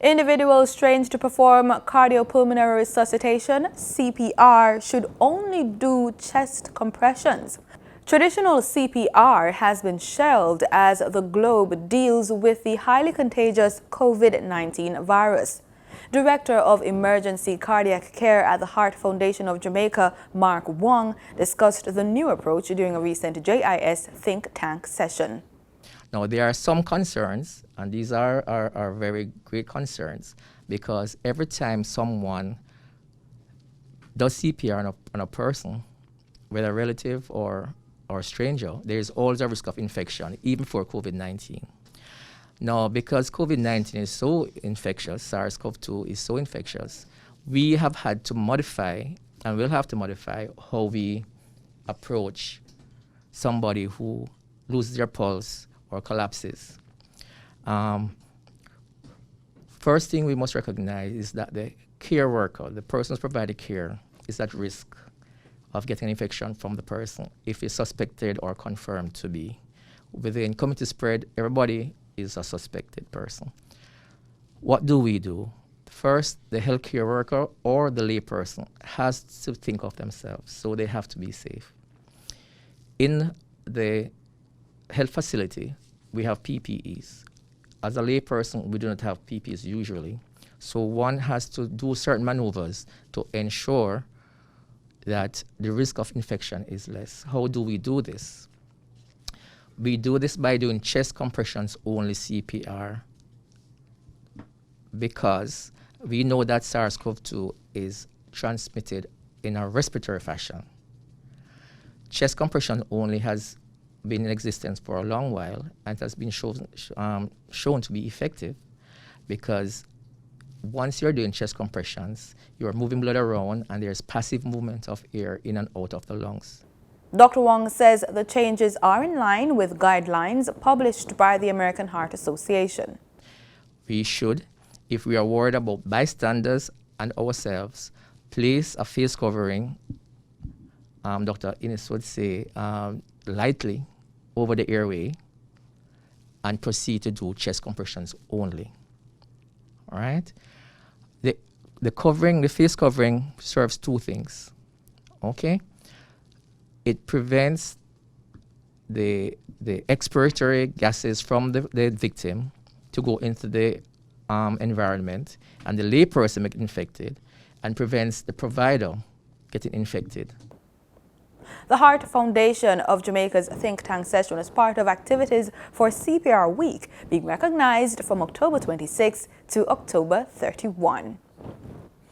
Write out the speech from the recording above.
Individuals trained to perform cardiopulmonary resuscitation, CPR, should only do chest compressions. Traditional CPR has been shelved as the globe deals with the highly contagious COVID-19 virus. Director of Emergency Cardiac Care at the Heart Foundation of Jamaica, Mark Wong, discussed the new approach during a recent JIS think tank session. Now, there are some concerns, and these are very great concerns, because every time someone does CPR on a person, whether a relative or a stranger, there is always a risk of infection, even for COVID-19. Now, because COVID-19 is so infectious, SARS-CoV-2 is so infectious, we have had to modify, and we'll have to modify, how we approach somebody who loses their pulse or collapses. First thing we must recognize is that the care worker, the person who's providing care, is at risk of getting an infection from the person if it's suspected or confirmed to be. Within community spread, everybody is a suspected person. What do we do? First, the healthcare worker or the lay person has to think of themselves, so they have to be safe. In the health facility, we have PPEs. As a lay person, we do not have PPEs usually. So one has to do certain maneuvers to ensure that the risk of infection is less. How do we do this? We do this by doing chest compressions only CPR, because we know that SARS-CoV-2 is transmitted in a respiratory fashion. Chest compression only has been in existence for a long while and has been shown to be effective, because once you're doing chest compressions, you're moving blood around and there's passive movement of air in and out of the lungs. Dr. Wong says the changes are in line with guidelines published by the American Heart Association. We should, if we are worried about bystanders and ourselves, place a face covering, Dr. Innes would say, lightly over the airway, and proceed to do chest compressions only. All right? The face covering serves two things. Okay? It prevents the expiratory gases from the victim to go into the environment, and the layperson get infected, and prevents the provider getting infected. The Heart Foundation of Jamaica's think tank session is part of activities for CPR Week, being recognized from October 26 to October 31.